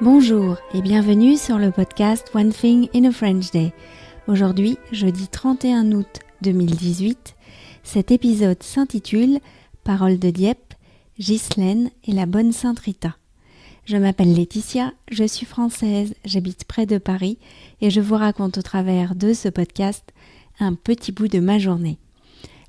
Bonjour et bienvenue sur le podcast One Thing in a French Day. Aujourd'hui, jeudi 31 août 2018, cet épisode s'intitule « Parole de Dieppe, Ghislaine et la bonne Sainte Rita ». Je m'appelle Laetitia, je suis française, j'habite près de Paris et je vous raconte au travers de ce podcast un petit bout de ma journée.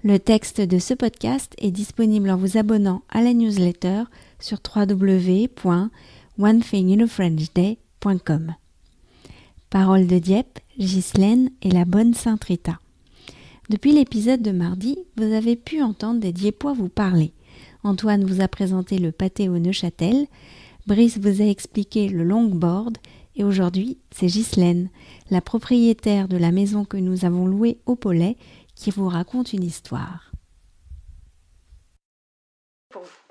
Le texte de ce podcast est disponible en vous abonnant à la newsletter sur www.onethinginafrenchday.com. Parole de Dieppe, Ghislaine et la bonne Sainte Rita. Depuis l'épisode de mardi, vous avez pu entendre des Dieppois vous parler. Antoine vous a présenté le pâté au Neuchâtel, Brice vous a expliqué le longboard et aujourd'hui, c'est Ghislaine, la propriétaire de la maison que nous avons louée au Pollet, qui vous raconte une histoire.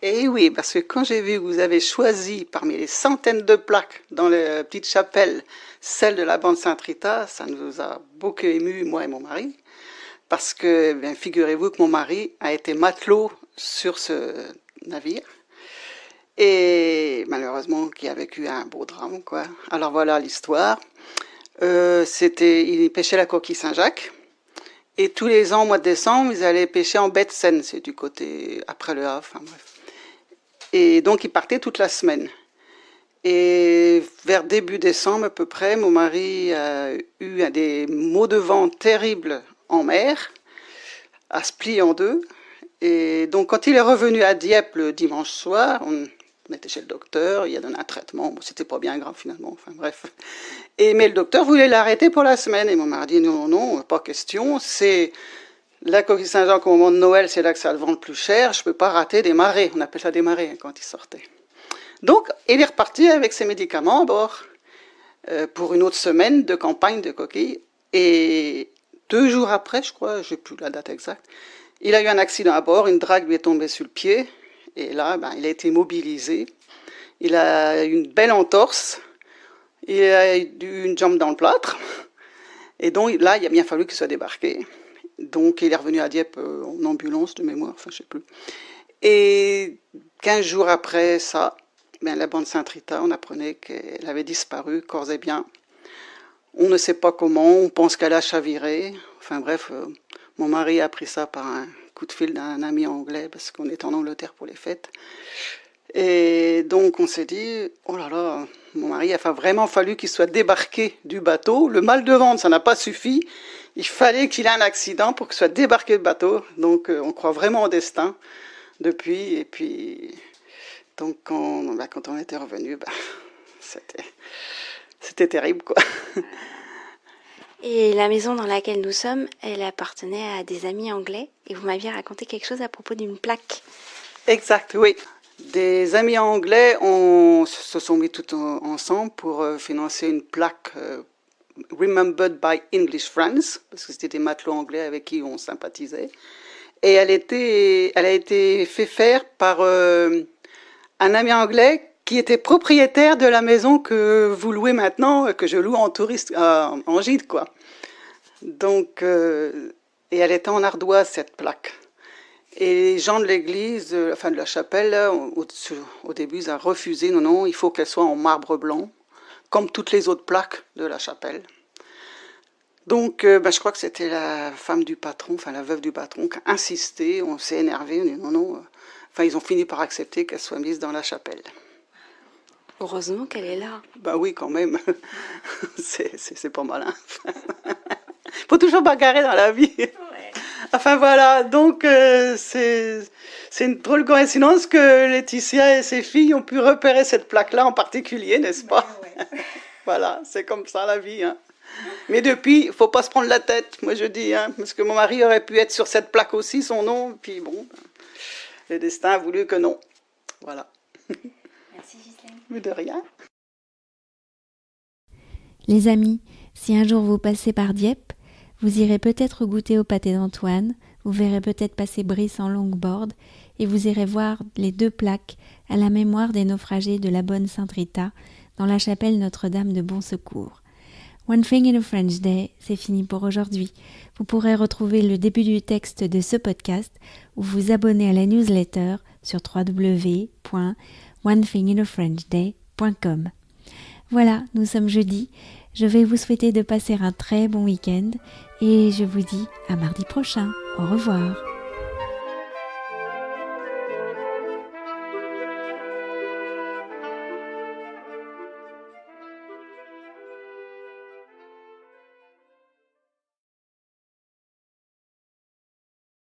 Et oui, parce que quand j'ai vu que vous avez choisi parmi les centaines de plaques dans la petite chapelle, celle de la bonne Sainte Rita, ça nous a beaucoup émus, moi et mon mari, parce que, figurez-vous que mon mari a été matelot sur ce navire, et malheureusement qui a vécu un beau drame, quoi. Alors voilà l'histoire. Il pêchait la coquille Saint-Jacques, et tous les ans, au mois de décembre, ils allaient pêcher en baie de Seine, c'est du côté après le Havre, enfin bref. Et donc, ils partaient toute la semaine. Et vers début décembre, à peu près, mon mari a eu des maux de vent terribles en mer, a se plié en deux. Et donc, quand il est revenu à Dieppe le dimanche soir, on était chez le docteur, il a donné un traitement. Bon, c'était pas bien grave finalement, enfin bref. Mais le docteur voulait l'arrêter pour la semaine. Et mon mari dit non, pas question. C'est la coquille Saint-Jacques au moment de Noël, c'est là que ça le vend le plus cher. Je peux pas rater des marées. On appelle ça des marées quand il sortait. Donc, il est reparti avec ses médicaments à bord pour une autre semaine de campagne de coquilles. Et 2 jours après, je crois, j'ai plus la date exacte, il a eu un accident à bord. Une drague lui est tombée sur le pied. Et là, il a été immobilisé. Il a eu une belle entorse. Il a eu une jambe dans le plâtre. Et donc là, il a bien fallu qu'il soit débarqué. Donc il est revenu à Dieppe en ambulance de mémoire, enfin je sais plus. Et 15 jours après ça, la bonne Sainte Rita, on apprenait qu'elle avait disparu, corps et biens. On ne sait pas comment, on pense qu'elle a chaviré. Enfin bref, mon mari a appris ça par un coup de fil d'un ami anglais, parce qu'on est en Angleterre pour les fêtes. Et donc on s'est dit, oh là là, mon mari, il a vraiment fallu qu'il soit débarqué du bateau. Le mal de ventre, ça n'a pas suffi. Il fallait qu'il ait un accident pour qu'il soit débarqué du bateau. Donc on croit vraiment au destin depuis. Et puis, donc quand on était revenu, c'était terrible, quoi. Et la maison dans laquelle nous sommes, elle appartenait à des amis anglais. Et vous m'aviez raconté quelque chose à propos d'une plaque. Exact, oui. Des amis anglais se sont mis tout ensemble pour financer une plaque Remembered by English Friends, parce que c'était des matelots anglais avec qui on sympathisait. Et elle a été faite faire par un ami anglais qui était propriétaire de la maison que vous louez maintenant, que je loue en touriste, en gîte, quoi. Donc, et elle était en ardoise, cette plaque. Et les gens de l'église, de la chapelle, là, au début, ils ont refusé. Non, il faut qu'elle soit en marbre blanc, comme toutes les autres plaques de la chapelle. Donc, je crois que c'était la femme du patron, la veuve du patron, qui a insisté. On s'est énervé. On dit non. Ils ont fini par accepter qu'elle soit mise dans la chapelle. Heureusement qu'elle est là. Oui, quand même. c'est pas malin. Faut toujours bagarrer dans la vie. Ouais. Enfin voilà, donc c'est une drôle de coïncidence que Laetitia et ses filles ont pu repérer cette plaque-là en particulier, n'est-ce pas? Ouais. Voilà, c'est comme ça la vie. Hein. Mais depuis, il ne faut pas se prendre la tête, moi je dis, parce que mon mari aurait pu être sur cette plaque aussi, son nom, puis bon, le destin a voulu que non. Voilà. Merci Ghislaine. Mais de rien. Les amis, si un jour vous passez par Dieppe, vous irez peut-être goûter au pâté d'Antoine, vous verrez peut-être passer Brice en longboard et vous irez voir les 2 plaques à la mémoire des naufragés de la bonne Sainte Rita dans la chapelle Notre-Dame de Bon Secours. One Thing in a French Day, c'est fini pour aujourd'hui. Vous pourrez retrouver le début du texte de ce podcast ou vous abonner à la newsletter sur www.onethinginafrenchday.com. Voilà, nous sommes jeudi. Je vais vous souhaiter de passer un très bon week-end et je vous dis à mardi prochain. Au revoir.